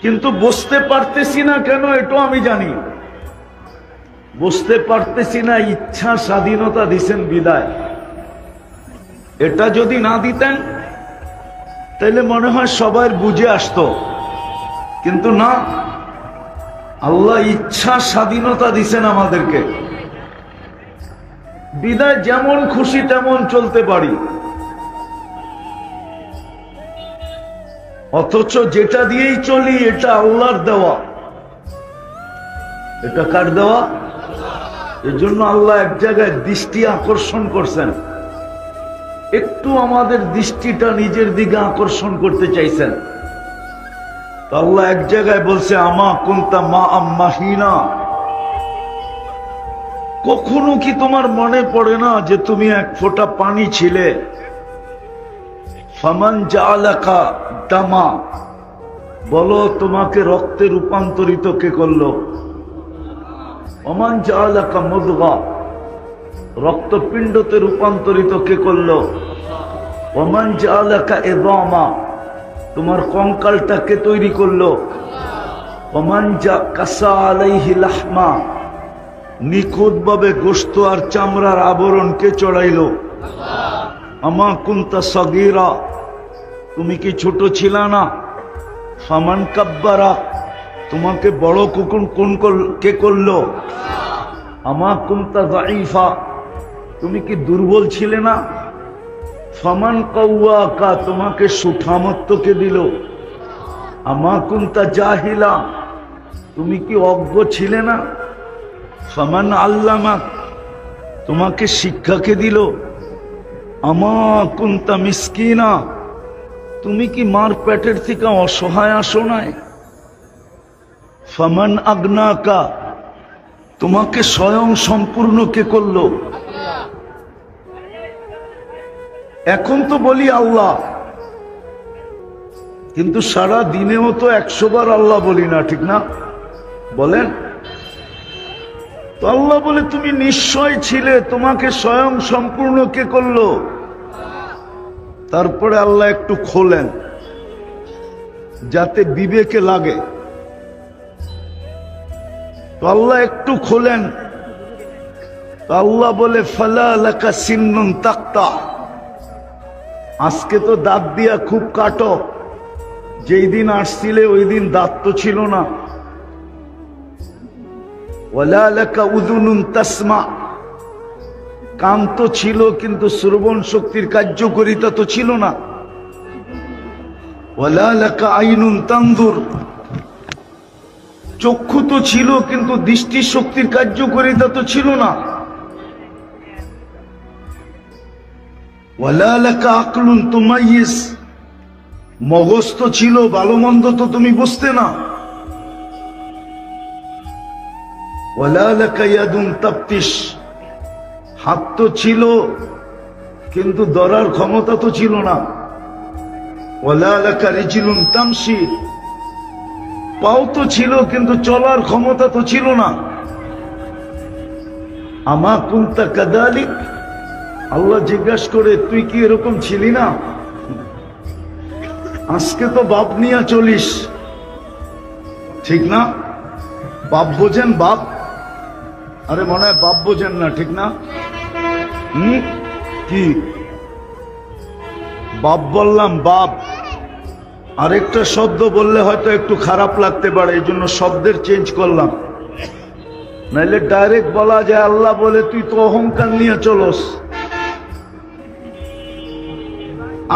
কিন্তু বুঝতে পারতেছি না কেন এটাও আমি জানি। বুঝতে পারতেছি না, ইচ্ছা স্বাধীনতা দিছেন বিদায়। এটা যদি না দিতেন তাহলে মনে হয় সবার বুঝে আসতো, কিন্তু না, আল্লাহ ইচ্ছা স্বাধীনতা দিছেন আমাদেরকে। বিদায় যেমন খুশি তেমন চলতে পারি, অথচ যেটা দিয়েই চলি এটা আল্লাহর দেওয়া। এটা কার দেওয়া? এজন্য আল্লাহ এক জায়গায় দৃষ্টি আকর্ষণ করছেন, একটু আমাদের দৃষ্টিটা নিজের দিকে আকর্ষণ করতে চাইছেন। আল্লাহ এক জায়গায় বলছে আমা কুনতা মা আম্মাহিনা, কখনো কি তোমার মনে পড়ে না যে তুমি এক ফোঁটা পানি ছিলে? ফামান জাআলাকা দামা, বলো তোমাকে রক্তে রূপান্তরিত কে করলো? ওমান জাআলাকা মুদগা, রক্তপিণ্ডতে রূপান্তরিত কে করলো? ওমান জাআলাকা ইযামা, তোমার কঙ্কালটাকে তৈরি করলো? ওমান কাসা আলাইহি লাহমা, নিখুঁত ভাবে গোশত আর চামড়ার আবরণ কে চড়াইলো? আমা কুনতা সগীরা, তুমি কি ছোট ছিল না? ফামান কাব্বারা, তোমাকে বড় কে করলো? আমা কুনতা যায়ীফা, তুমি কি দুর্বল ছিলে না? ফামান কাওয়াকা, তোমাকে সুঠামত্ব কে দিল? আমা কুনতা জাহিলা, তুমি কি অজ্ঞ ছিলে না? ফামান আল্লামাক, তোমাকে শিক্ষাকে দিল? আমা কুনতা মিসকিনা, তুমি কি মার পেটের থেকে অসহায় আসো নাই? ফামান আগনাকা, তোমাকে স্বয়ং সম্পূর্ণ কে করলো? এখন তো বলি আল্লাহ, কিন্তু সারা দিনেও তো 100 বার আল্লাহ বলি না, ঠিক না? বলেন তো। আল্লাহ বলে তুমি নিশ্চয় ছিলে, তোমাকে স্বয়ং সম্পূর্ণ কে করলো? তারপরে আল্লাহ একটু খোলেন যাতে বিবেকে লাগে, তো আল্লাহ একটু খোলেন। তো আল্লাহ বলে ফালা লাকা সিন্নুন তাক্তা, আজকে তো দাঁত দিয়া খুব কাটো, যেই দিন আসছিলে ওই দিন দাঁত তো ছিল না। ওয়ালা লাকা উযুনুন তাসমা, কান তো ছিল কিন্তু শ্রবণ শক্তির কার্যকারিতা তো ছিল না। ওয়ালা লাকা আইনুন তানজুর, চক্ষু তো ছিল কিন্তু দৃষ্টি শক্তির কার্যকারিতা তো ছিল না। ওয়ালা লাকা আকলুন তুমাইয়িজ, মগজ তো ছিল, ভালো মন্দ তো তুমি বুঝতে না। ওয়ালা লাকা ইয়াদুন তাফতিশ, হাত তো ছিল কিন্তু ধরার ক্ষমতা তো ছিল না। ওয়ালা লাকা রিজলুন তামশি, পাও তো ছিল কিন্তু চলার ক্ষমতা তো ছিল না। আমা কুনতা কাযালিক, আল্লাহ জিজ্ঞাসা করে তুই কি এরকম ছিলি না? আজকে তো বাপ নিয়ে চলিস, ঠিক না? বাপ বোঝেন? বাপ, আরে মনে হয় বাপ বোঝেন না, ঠিক না? কি বাপ বললাম? বাপ আরেকটা শব্দ বললে হয়তো একটু খারাপ লাগতে পারে, এই জন্য শব্দের চেঞ্জ করলাম, নাইলে ডাইরেক্ট বলা যায় আল্লাহ বলে তুই তো অহংকার নিয়ে চলস।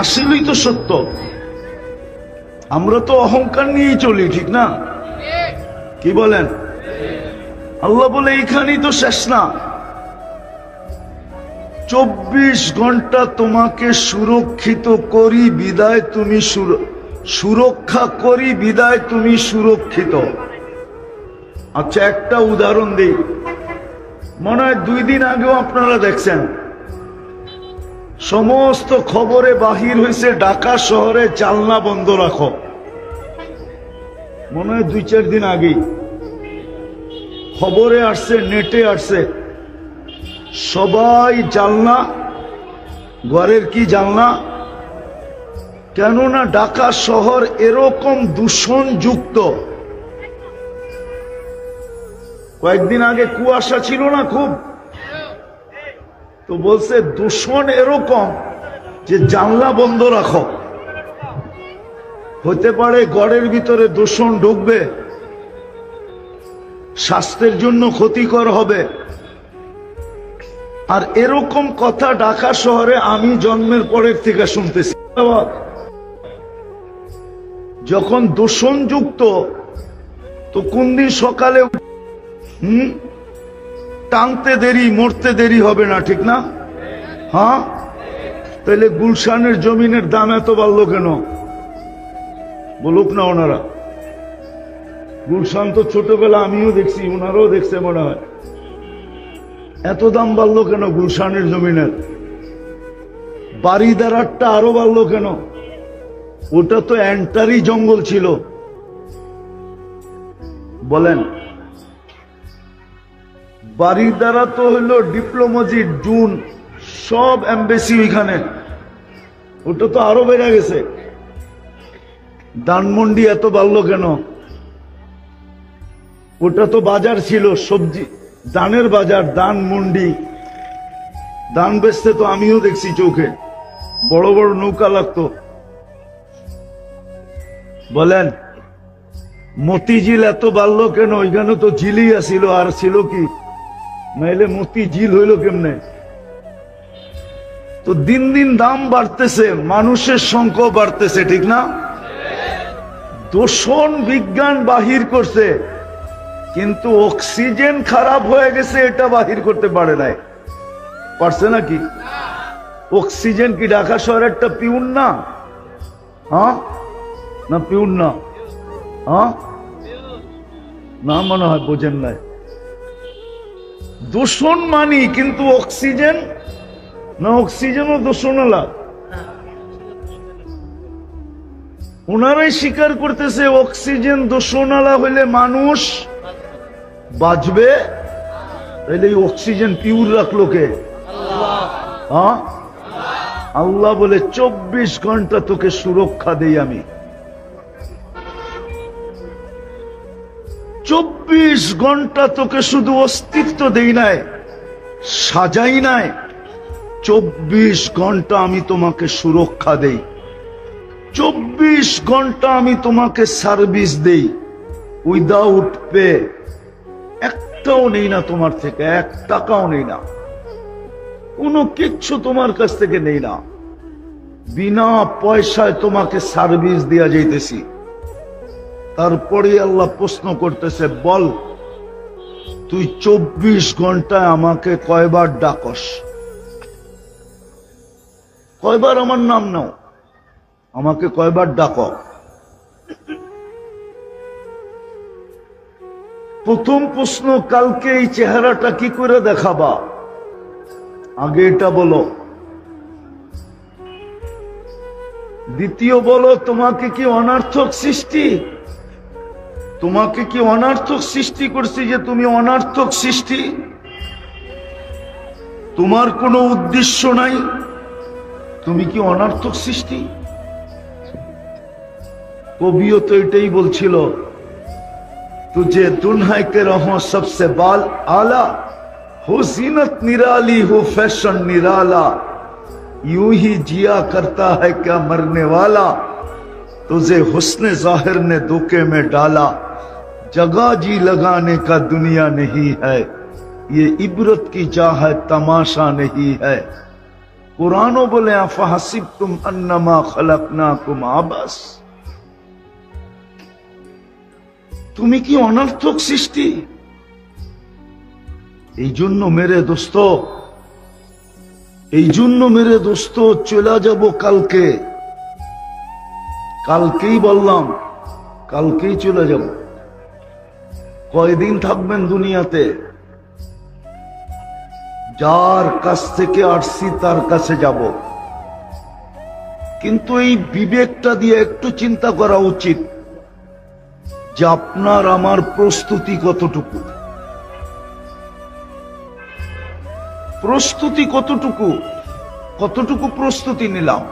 আসলেই তো সত্য, আমরা তো অহংকার নিয়েই চলি, ঠিক না? কি বলেন? আল্লাহ বলে এইখানেই তো শেষ না, 24 ঘন্টা তোমাকে সুরক্ষিত করি বিদায় তুমি সুরক্ষা করি বিদায় তুমি সুরক্ষিত। আচ্ছা একটা উদাহরণ দেই, মনে হয় 2 দিন আগেও আপনারা দেখছেন সমস্ত খবরে বাহির হয়েছে ঢাকা শহরে জানলা বন্ধ রাখো। মনে হয় 2-4 দিন আগেই খবরে আসছে, নেটে আসছে, সবাই জানলা, ঘরের কি জানলা কেননা ঢাকা শহর এরকম দূষণযুক্ত। কয়েকদিন আগে কুয়াশা ছিল না খুব, তো বলছে দূষণ এরকম যে জানলা বন্ধ রাখো, হতে পারে ঘরের ভিতরে দূষণ ঢুকবে, স্বাস্থ্যের জন্য ক্ষতিকর হবে। আর এরকম কথা ঢাকা শহরে আমি জন্মের পরের থেকে শুনতেছি। যখন দূষণযুক্ত, তো কোন দিন সকালে টানতে দেরি, মরতে দেরি হবে না, ঠিক না? হ্যাঁ, তাহলে গুলশানের জমিনের দাম এত বাড়লো কেন? বলুক না ওনারা। গুলশান তো ছোটবেলা আমিও দেখছি, ওনারাও দেখছে মনে হয়। এত দাম বাড়লো কেন গুলশানের জমিনের? বাড়িদারারটা আরো বাড়লো কেন? ওটা তো এন্টারি জঙ্গল ছিল। বলেন, বাড়িদারা তো হইল ডিপ্লোমাজি, জুন সব এমবেসি ওইখানে, ওটা তো আরো বেড়ে গেছে। ধানমন্ডি এত বাড়লো কেন? ওটা তো বাজার ছিল, সবজি দানের বাজার, ধানমন্ডি। ধান বেচতে তো আমিও দেখছি চোখে, বড় বড় নৌকা লাগতো। বলেন, মতিঝিল এত বাড়লো কেন? ওইখানে তো ঝিলই আসিল, আর ছিল কি? নাইলে মতিঝিল হইল কেমনে? তো দিন দিন দাম বাড়তেছে, মানুষের সংখ্যা বাড়তেছে, ঠিক না? দূষণ বিজ্ঞান বাহির করছে, কিন্তু অক্সিজেন খারাপ হয়ে গেছে এটা বাহির করতে পারে নাই। পারছে নাকি? অক্সিজেন কি ঢাকা শহরের একটা পিউন না? হ্যাঁ না, পিউন না? হ্যাঁ না, মনে হয় বোঝেন নাই। দূষণ মানি, কিন্তু অক্সিজেন না, অক্সিজেনও দূষণওয়ালা। ওনারাই স্বীকার করতেছে অক্সিজেন দূষণওয়ালা হইলে মানুষ বাঁচবে। তাহলে এই অক্সিজেন পিউর রাখলো কে? হ্যাঁ, আল্লাহ বলে 24 ঘন্টা তোকে সুরক্ষা দেই আমি। 24 ঘন্টা তোকে শুধু অস্তিত্ব দেই নাই, সাজাই নাই, 24 ঘন্টা আমি তোমাকে সুরক্ষা দেই, 24 ঘন্টা আমি তোমাকে সার্ভিস দেই, উইদাউট পে। একটাও নেই না তোমার থেকে, 1 টাকাও নেই না, কোনো কিচ্ছু তোমার কাছ থেকে নেই না, বিনা পয়সায় তোমাকে সার্ভিস দেয়া যাইতেছি। তারপরে আল্লাহ প্রশ্ন করতেছে, বল তুই 24 ঘন্টায় আমাকে কয়বার ডাকস? কয়বার আমার নাম নাও? আমাকে কয়বার ডাক? প্রথম প্রশ্ন, কালকে এই চেহারাটা কি করে দেখাবা? আগে এটা বলো। দ্বিতীয় বলো, তোমাকে কি অনার্থক সৃষ্টি? তোমাকে কি অনার্থক সৃষ্টি করছি যে তুমি অনার্থক সৃষ্টি? তোমার কোনো উদ্দেশ্য নাই, তুমি কি অনার্থক সৃষ্টি? কবিও তো এটাই বলছিল, तुझे दुन्हा के रहो सबसे बाल आला, हो जीनत निराली हो फैशन निराला, यूं ही जिया करता है क्या मरने वाला, तुझे हुस्न जाहिर ने धोखे में डाला, जगह जी लगाने का दुनिया नहीं है, ये इबरत की जा है तमाशा नहीं है। कुरानो बोले अफहसिबतुम अन्नमा खलकनाकुम आबस, তুমি কি অনর্থক সৃষ্টি? এই জন্য মেরে দোস্ত, এই জন্য মেরে দোস্ত চলে যাব কালকে। কালকেই বললাম, কালকেই চলে যাব। কয়দিন থাকবেন দুনিয়াতে? যার কাছ থেকে আসছি তার কাছে যাব। কিন্তু এই বিবেকটা দিয়ে একটু চিন্তা করা উচিত যে আপনার আমার প্রস্তুতি কতটুকু, প্রস্তুতি কতটুকু, কতটুকু প্রস্তুতি নিলাম।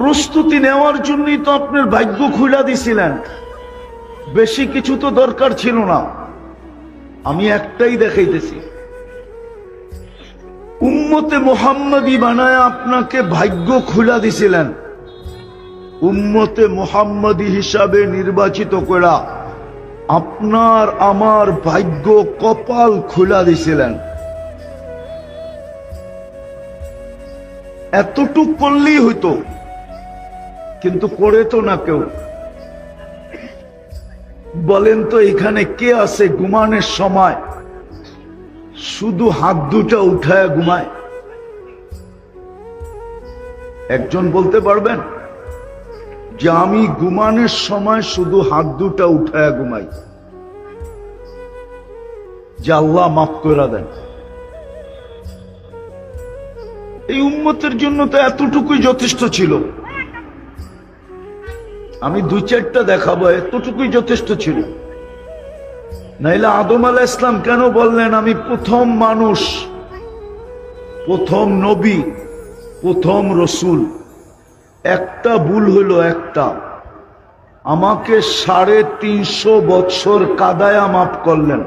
প্রস্তুতি নেওয়ার জন্যই তো আপনার ভাগ্য খুলে দিছিলেন, বেশি কিছু তো দরকার ছিল না। আমি একটাই দেখাইতেছি, উম্মতে মুহাম্মাদি বানায় আপনাকে ভাগ্য খুলে দিছিলেন, উম্মতে মুহাম্মাদি হিসাবে নির্বাচিত করা আপনার আমার ভাগ্য কপাল খুলে দিছিলেন। এতটুক করলেই হইতো, কিন্তু করে তো না কেউ। বলেন তো এখানে কে আছে ঘুমানোর সময় শুধু হাত দুটা উঠায় ঘুমায়? একজন বলতে পারবেন যে আমি ঘুমানোর সময় শুধু হাত দুটা উঠায় ঘুমাই, যে আল্লাহ মাফ করে দেন? এই উম্মতের জন্য তো এতটুকুই যথেষ্ট ছিল। আমি দুই চারটা দেখাবো, এতটুকুই যথেষ্ট ছিল। নাইলে আদম আলাইহিস সালাম কেন বললেন আমি প্রথম মানুষ, প্রথম নবী, প্রথম রসুল? একটা ভুল হলো, একটা, আমাকে 350 বছর কাদায়া মাফ করলেন।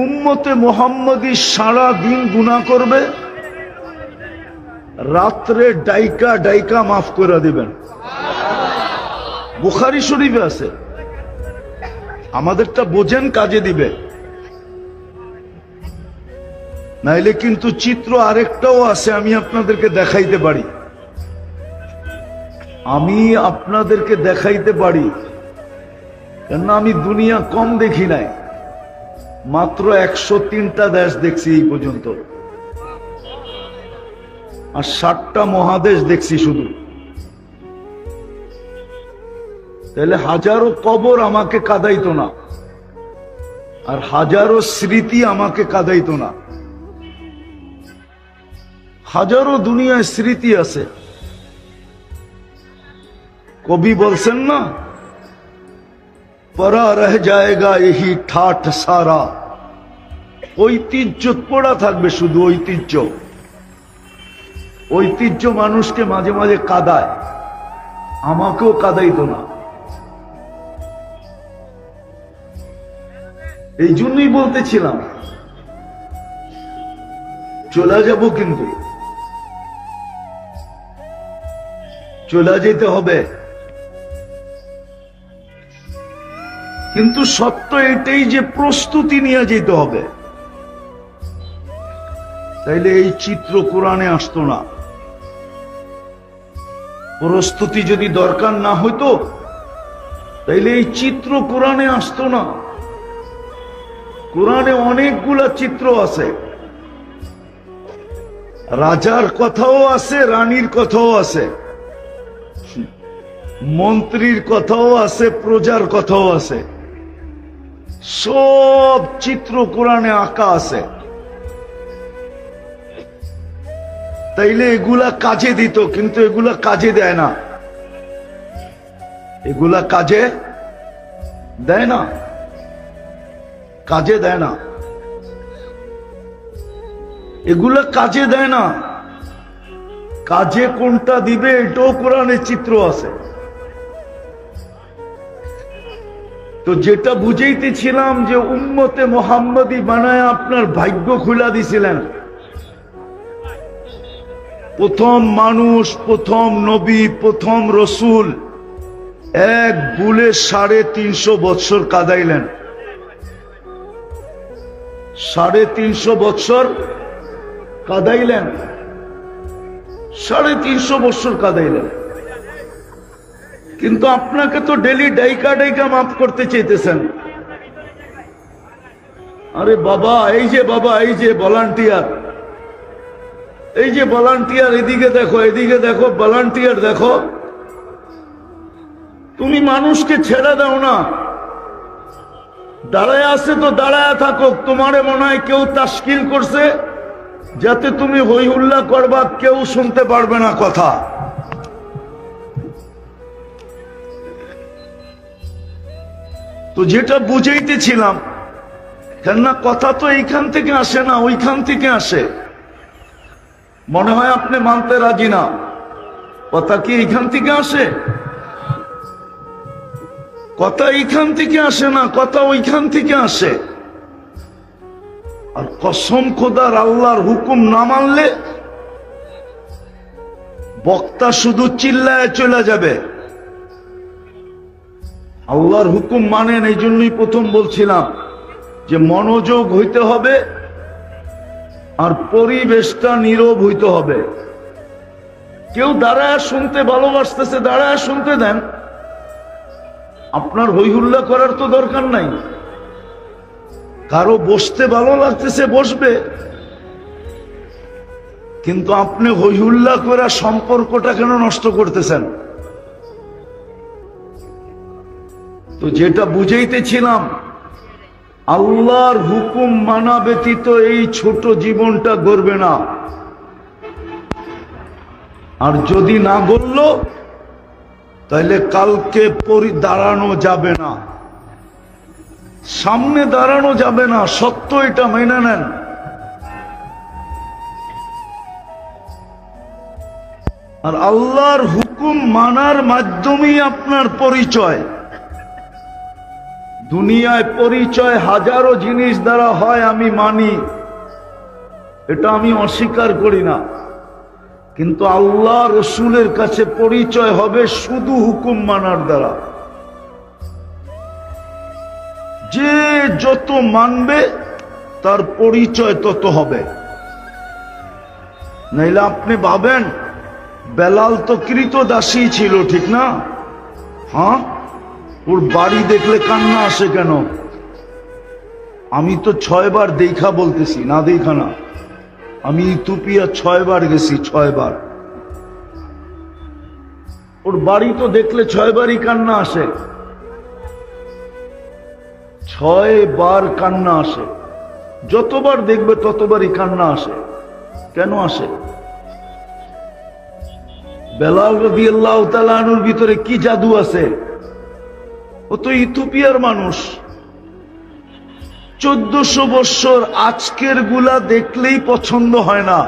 উম্মতে মুহাম্মাদি সারা দিন গুনাহ করবে, রাত্রে ডাইকা ডাইকা মাফ করে দিবেন। বুখারী শরীফে আছে। আমাদেরটা বোঝেন, কাজে দিবে। নাইলে কিন্তু চিত্র আরেকটাও আছে, আমি আপনাদেরকে দেখাইতে পারি, আমি আপনাদেরকে দেখাইতে পারি। কেননা আমি দুনিয়া কম দেখি নাই, মাত্র 103টা দেশ দেখছি এই পর্যন্ত, আর 60টা মহাদেশ দেখছি শুধু। তাহলে হাজারো কবর আমাকে কাঁদাইতো না, আর হাজারো স্মৃতি আমাকে কাঁদাইতো না। হাজারো দুনিয়ায় স্মৃতি আছে। কবি বলছেন না, পরা রহ জায়েগা यही ঠাট সারা। ঐতিহ্য পড়া থাকবে, শুধু ঐতিহ্য। ঐতিহ্য মানুষকে মাঝে মাঝে কাঁদায়, আমাকেও কাঁদাইতো না। এই জন্যই বলতেছিলাম চলে যাব, কিন্তু চলে যেতে হবে। কিন্তু সত্য এটাই যে প্রস্তুতি নিয়ে যেতে হবে, তাইলে এই চিত্র কোরআনে আসতো না। প্রস্তুতি যদি দরকার না হইতো তাইলে এই চিত্র কোরআনে আসতো না। কোরআনে অনেকগুলা চিত্র আছে, রাজার কথাও আছে, রানীর কথাও আছে, মন্ত্রীর কথাও আছে, প্রজার কথাও আছে। সব চিত্র কোরআনে আঁকা আছে। তাইলে এগুলা কাজে দিত, কিন্তু এগুলা কাজে দেয় না। এগুলা কাজে দেয় না, কাজে দেয় না, এগুলা কাজে দেয় না। কাজে কোনটা দিবে এটাও কোরআনে চিত্র আছে। তো যেটা বুঝাইতেছিলাম যে উম্মতে মুহাম্মাদি বানায় আপনার ভাগ্য খুলা দিছিলেন। প্রথম মানুষ, প্রথম নবী, প্রথম রসুল এক ভুলে 350 বছর কাদাইলেন। 350 বছর কাদাইলেন, 350 বছর কাদাইলেন। কিন্তু আপনাকে তো ডেলি ডাইকা ডাইকা মাফ করতে চাইতেছেন। আরে বাবা, এই যে বাবা, এই যে ভলান্টিয়ার, এই যে ভলান্টিয়ার, এদিকে দেখো, এদিকে দেখো, ভলান্টিয়ার দেখো। তুমি মানুষকে ছেড়ে দাও না, দাঁড়ায় আছে তো দাঁড়ায় থাকো। তোমারে মনে হয় কেউ তাশকিল করছে যাতে তুমি হই হুল্লা করবা, কেউ শুনতে পারবে না কথা। তো যেটা বুঝাইতেছিলাম, কেননা কথা তো এইখান থেকে আসে না, ওইখান থেকে আসে। মনে হয় আপনি মানতে রাজি না। কথা কি এইখান থেকে আসে? কথা এইখান থেকে আসে না, কথা ওইখান থেকে আসে। আর কসম খোদার, আল্লাহর হুকুম না মানলে বক্তা শুধু চিল্লায় চলে যাবে। আল্লাহর হুকুম মানেন, এই জন্যই প্রথম বলছিলাম যে মনোযোগ হইতে হবে আর পরিবেশটা নীরব হইতে হবে। কেউ দাঁড়ায় শুনতে ভালোবাসতেছে, দাঁড়ায় শুনতে দেন, আপনার হইহুল্লা করার তো দরকার নাই। কারো বসতে ভালো লাগতেছে বসবে, কিন্তু আপনি হইহুল্লা করে সম্পর্কটা কেন নষ্ট করতেছেন? তো যেটা বুঝাইতেছিলাম, আল্লাহর হুকুম মানা ব্যতীত এই ছোট জীবনটা গড়বে না। আর যদি না গড়ল তাহলে কালকে দাঁড়ানো যাবে না, সামনে দাঁড়ানো যাবে না। সত্য এটা মেনে নেন। আর আল্লাহর হুকুম মানার মাধ্যমেই আপনার পরিচয়। দুনিয়ায় পরিচয় হাজারো জিনিস দ্বারা হয়, আমি মানি, এটা আমি অস্বীকার করি না। কিন্তু আল্লাহ রসুলের কাছে পরিচয় হবে শুধু হুকুম মানার দ্বারা। যে যত মানবে তার পরিচয় তত হবে। নাইলে আপনি ভাবেন বেলাল তো কৃতদাসী ছিল, ঠিক না? হ্যাঁ, ওর বাড়ি দেখলে কান্না আসে কেন? আমি তো 6 বার দেখা বলতেছি, না দেখা না। আমি ইথিওপিয়া 6 বার গেছি, 6 বার। ওর বাড়ি তো দেখলে 6 বারই কান্না আসে, 6 বার কান্না আসে। যতবার দেখবে ততবারই কান্না আসে। কেন আসে? বেলাল রাদিয়াল্লাহু তাআলা আনহুর ভিতরে কি জাদু আছে? ও তো ইথিওপিয়ার মানুষ। 1400 বৎসর আজকের গুলা দেখলেই পছন্দ হয় না।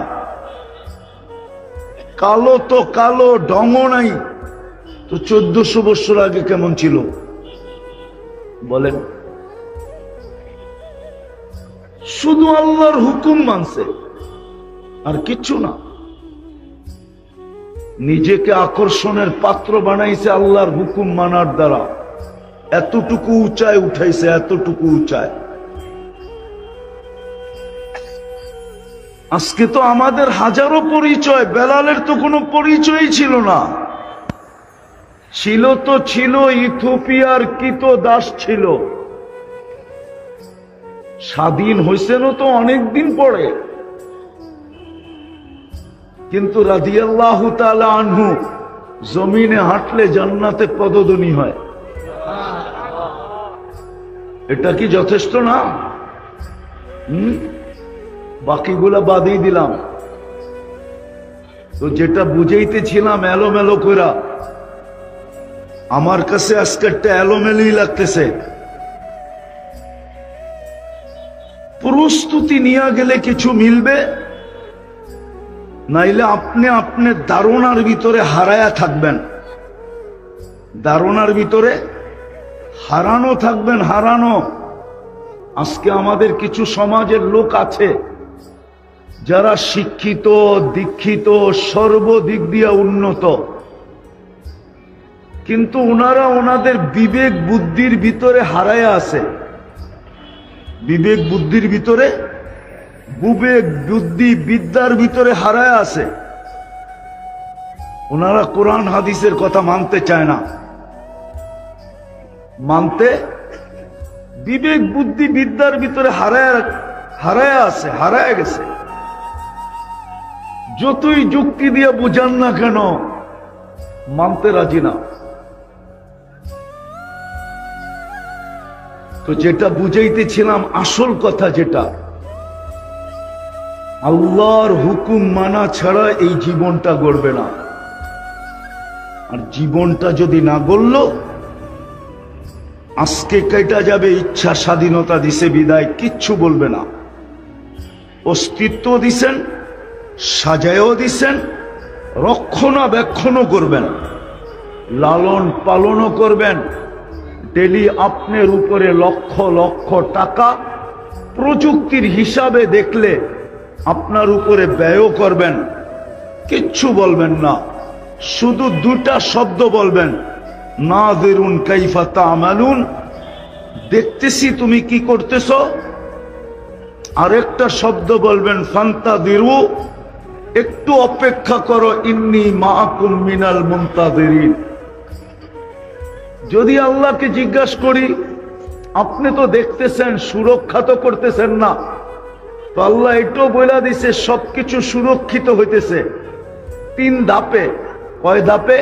কালো তো কালো, ঢং নাই। তো 1400 বৎসর আগে কেমন ছিল বলেন? শুধু আল্লাহর হুকুম মানছে, আর কিচ্ছু না। নিজেকে আকর্ষণের পাত্র বানাইছে আল্লাহর হুকুম মানার দ্বারা। এতটুকু উঁচায় উঠাইছে, এতটুকু উঁচায়। আজকে তো আমাদের হাজারো পরিচয়, বেলালের তো কোনো পরিচয়ই ছিল না। ছিল তো ছিল, ইথিওপিয়ার কৃতদাস ছিল। স্বাধীন হয়েছেন তো অনেকদিন পরে, কিন্তু রাদিয়াল্লাহু তাআলা আনহু জমিনে হাঁটলে জান্নাতে পদধ্বনি হয়। এটা কি যথেষ্ট না? বাকিগুলা বাদই দিলাম। তো যেটা বুঝাইতেছিলাম এলোমেলো কইরা, আমার কাছে আজকেরটা এলোমেলোই লাগতেছে। প্রস্তুতি নিয়ে গেলে কিছু মিলবে, নাইলে আপনি আপনার ধারণার ভিতরে হারায়া থাকবেন। ধারণার ভিতরে হারানো থাকবেন, হারানো। আজকে আমাদের কিছু সমাজের লোক আছে যারা শিক্ষিত, দীক্ষিত, সর্বদিক দিয়ে উন্নত, কিন্তু ওনারা ওনাদের বিবেক বুদ্ধির ভিতরে হারায়া আছে। বিবেক বুদ্ধির ভিতরে, বিবেক বুদ্ধি বিদ্যার ভিতরে হারায়া আছে। ওনারা কোরআন হাদিসের কথা মানতে চায় না। মানতে, বিবেক বুদ্ধি বিদ্যার ভিতরে হারায়া আছে, হারায়া গেছে। যতই যুক্তি দিয়ে বুঝান না কেন, মানতে রাজি না। তো যেটা বুঝাইতেছিলাম, আসল কথা যেটা, আল্লাহর হুকুম মানা ছাড়া এই জীবনটা গড়বে না। আর জীবনটা যদি না গড়ল, আজকে কেটে যাবে। ইচ্ছা স্বাধীনতা দিছে বিদায়, কিচ্ছু বলবে না। অস্তিত্ব দিছেন, সাজায়ও দিছেন, রক্ষণাবেক্ষণও করবেন, লালন পালনও করবেন। ডেলি আপনার উপরে লক্ষ লক্ষ টাকা প্রযুক্তির হিসাবে দেখলে আপনার উপরে ব্যয়ও করবেন, কিচ্ছু বলবেন না, শুধু দুটা শব্দ বলবেন, নাযিরুন কাইফা তা'মালুন, দেখতেছি তুমি কি করতেছ। আরেকটা শব্দ বলবেন, ফান্তাযিরু, একটু অপেক্ষা করো, ইন্নী মাআকুম মিনাল মুনতাযিরিন। যদি আল্লাহকে জিজ্ঞাসা করি, আপনি তো দেখতেছেন, সুরক্ষা তো করতেছেন না, তো আল্লাহ এটাও বলে দিছে সবকিছু সুরক্ষিত হইতেছে 3 ধাপে। কয় ধাপে?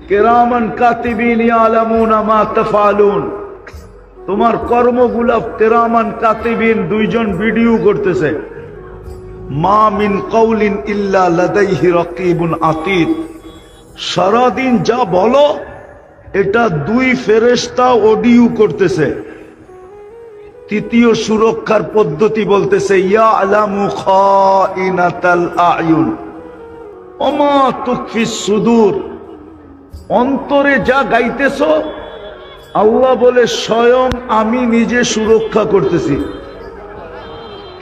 কিরামান কাতিবিন ইয়ালামুনা মা তাফআলুন, তোমার কর্মগুলা কিরামান কাতিবিন 2 জন ভিডিও করতেছে। মা মিন কাউলিন ইল্লা লাদাইহি রাকিবুন আতীদ, সারাদিন যা বলো এটা 2 ফেরেশতা অডিও করতেছে। তৃতীয় সুরক্ষার পদ্ধতি বলতেছে, ইয়ালামু খাইনাতাল আয়ুন ওমা তুখফিস সুদূর, অন্তরে যা গাইতেছ আল্লাহ বলে স্বয়ং আমি নিজে সুরক্ষা করতেছি।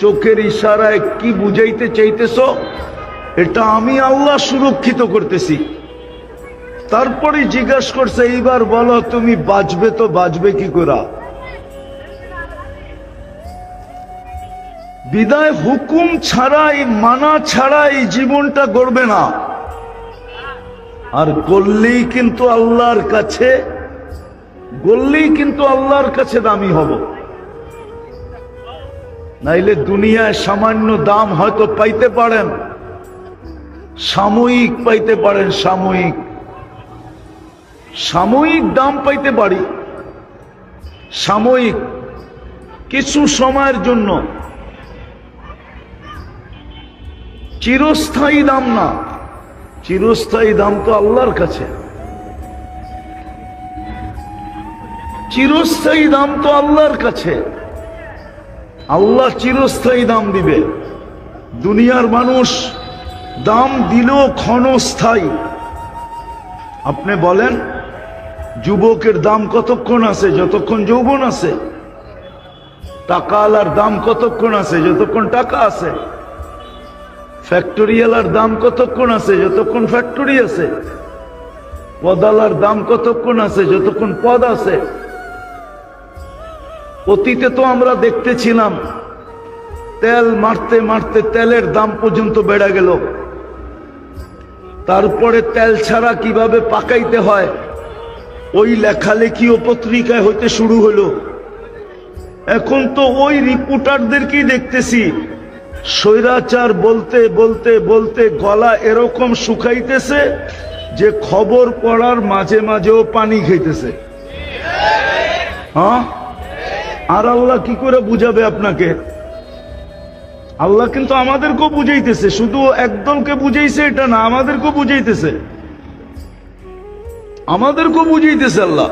চোখের ইশারায় কি বুঝাইতে চাইতেছ, এটা আমি আল্লাহ সুরক্ষিত করতেছি। তারপরে জিজ্ঞাসা করছে, এইবার বলো তুমি বাঁচবে তো বাঁচবে কি করে? বিদায় হুকুম ছাড়াই, মানা ছাড়া এই জীবনটা গড়বে না। আর গড়লেই কিন্তু আল্লাহর কাছে, গড়লেই কিন্তু আল্লাহর কাছে দামি হব। নাইলে দুনিয়ায় সামান্য দাম হয়তো পাইতে পারেন, সাময়িক পাইতে পারেন, সাময়িক সাময়িক দাম পাইতে পারি, সাময়িক কিছু সময়ের জন্য, চিরস্থায়ী দাম না। চিরস্থায়ী দাম তো আল্লাহর কাছে, চিরস্থায়ী দাম তো আল্লাহর কাছে। আল্লাহ চিরস্থায়ী দাম দিবে। দুনিয়ার মানুষ দাম দিলেও ক্ষণস্থায়ী। আপনি বলেন, যুবকের দাম কতক্ষণ আছে? যতক্ষণ যৌবন আছে। টাকাওয়ালার দাম কতক্ষণ আছে? যতক্ষণ টাকা আছে। ফ্যাক্টরিওয়ালার দাম কতক্ষণ আছে? যতক্ষণ ফ্যাক্টরি আছে। পদালার দাম কতক্ষণ আছে? যতক্ষণ পদ আছে। অতীতে তো আমরা দেখতেছিলাম, তেল মারতে মারতে তেলের দাম পর্যন্ত বেড়ে গেল। তারপরে তেল ছাড়া কিভাবে পাকাইতে হয় ওই লেখালেখি ও পত্রিকায় হইতে শুরু হলো। এখন তো ওই রিপোর্টারদেরকেই দেখতেছি স্বৈরাচার বলতে বলতে বলতে গলা এরকম শুকাইতেছে যে খবর পড়ার মাঝে মাঝেও পানি খাইতেছে। হ্যাঁ, আর আল্লাহ কি করে বুঝাবে আপনাকে? আল্লাহ কিন্তু আমাদেরকেও বুঝাইতেছে, শুধু একদলকে বুঝাইছে এটা না, আমাদেরকেও বুঝাইতেছে, আমাদেরকেও বুঝাইতেছে। আল্লাহ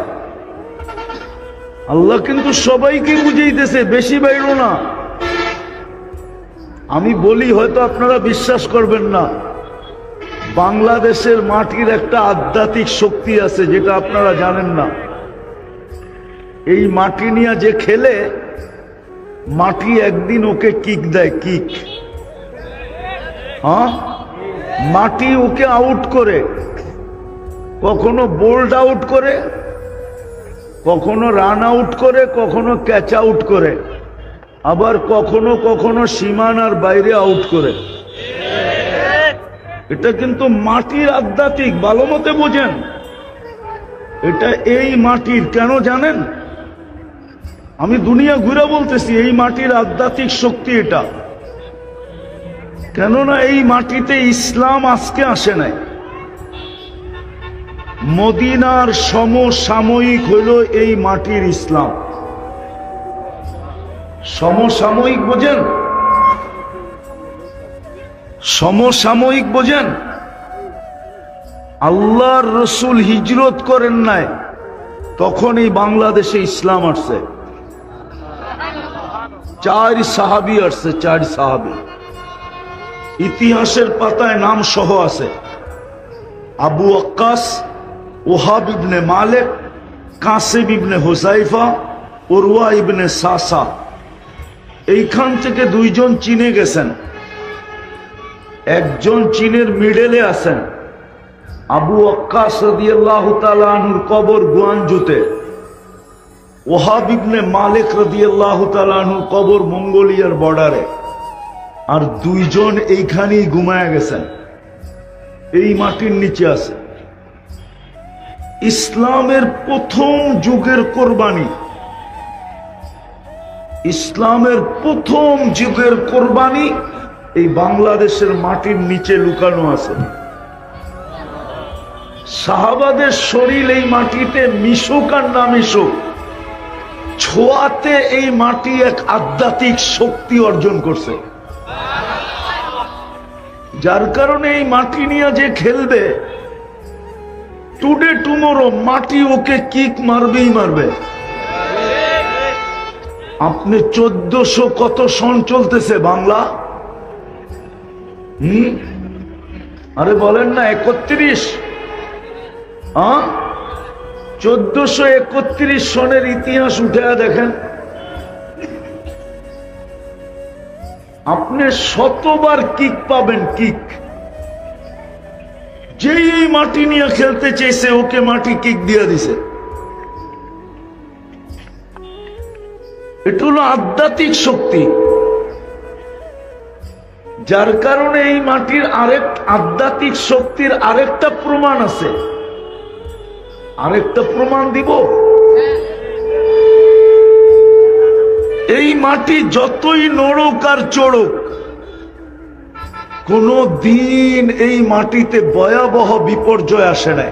আল্লাহ কিন্তু সবাইকে বুঝাইতেছে, বেশি বাইরো না। আমি বলি হয়তো আপনারা বিশ্বাস করবেন না, বাংলাদেশের মাটির একটা আধ্যাত্মিক শক্তি আছে যেটা আপনারা জানেন না। এই মাটি নিয়ে যে খেলে, মাটি একদিন ওকে কিক দেয়, কিক। হ্যাঁ, মাটি ওকে আউট করে, কখনো বোল্ড আউট করে, কখনো রান আউট করে, কখনো ক্যাচ আউট করে, আবার কখনো কখনো সীমানার বাইরে আউট করে। এটা কিন্তু মাটির আধ্যাত্মিক, ভালো মতে বোঝেন। এটা এই মাটির, কেন জানেন? আমি দুনিয়া ঘুরে বলতেছি, এই মাটির আধ্যাত্মিক শক্তি এটা। কেননা এই মাটিতে ইসলাম আজকে আসে নাই। মদিনার সমসাময়িক হইল এই মাটির ইসলাম। সমসাময়িক বোঝেন? সমসাময়িক বোঝেন? আল্লাহর রসুল হিজরত করেন নাই, তখন এই বাংলাদেশে ইসলাম আসছে। 4 সাহাবী আসছে, 4 সাহাবী। ইতিহাসের পাতায় নাম সহ আছে। আবু ওয়াক্কাস, ওহাব ইবনে মালিক, কাসিম ইবনে হুযাইফা, উরওয়া ইবনে সাসা। এইখান থেকে দুইজন চীনে গেছেন, একজন চীনের মিডলে আছেন। আবু ওয়াক্কাস রাদিয়াল্লাহু তাআলা আনহুর কবর গুয়ানজুতে, ওহাব ইবনে মালিক রাদিয়াল্লাহু তাআলা আনহুর কবর মঙ্গোলিয়ার বর্ডারে। আর দুইজন এইখানেই ঘুমায় গেছেন, এই মাটির নিচে আছে। ইসলামের প্রথম যুগের কোরবানি, ইসলামের প্রথম যুগের কোরবানি এই বাংলাদেশের মাটির নিচে লুকানো আছে। সাহাবাদের শরীর এই মাটিতে মিশুক আর না মিশুক, ছোঁয়াতে এই মাটি এক আধ্যাত্মিক শক্তি অর্জন করছে, যার কারণে এই মাটি নিয়ে যে খেলবে, টুডে টুমোরো মাটি ওকে কিক মারবেই মারবে। আপনি 1400 কত সন চলতেছে বাংলা? আরে বলেন না 31। 1431 সনের ইতিহাস উঠে দেখেন, আপনি শতবার কিক পাবেন, কিক। যেই এই মাটি নিয়ে খেলতে চাইছে ওকে মাটি কিক দিয়ে দিছে। এটা হলো আধ্যাত্মিক শক্তি, যার কারণে এই মাটির আরেক আধ্যাত্মিক শক্তির আরেকটা প্রমাণ আছে। আরেকটা প্রমাণ দিব। এই মাটি যতই নড়ুক আর চড়ুক, কোন দিন এই মাটিতে ভয়াবহ বিপর্যয় আসে নাই।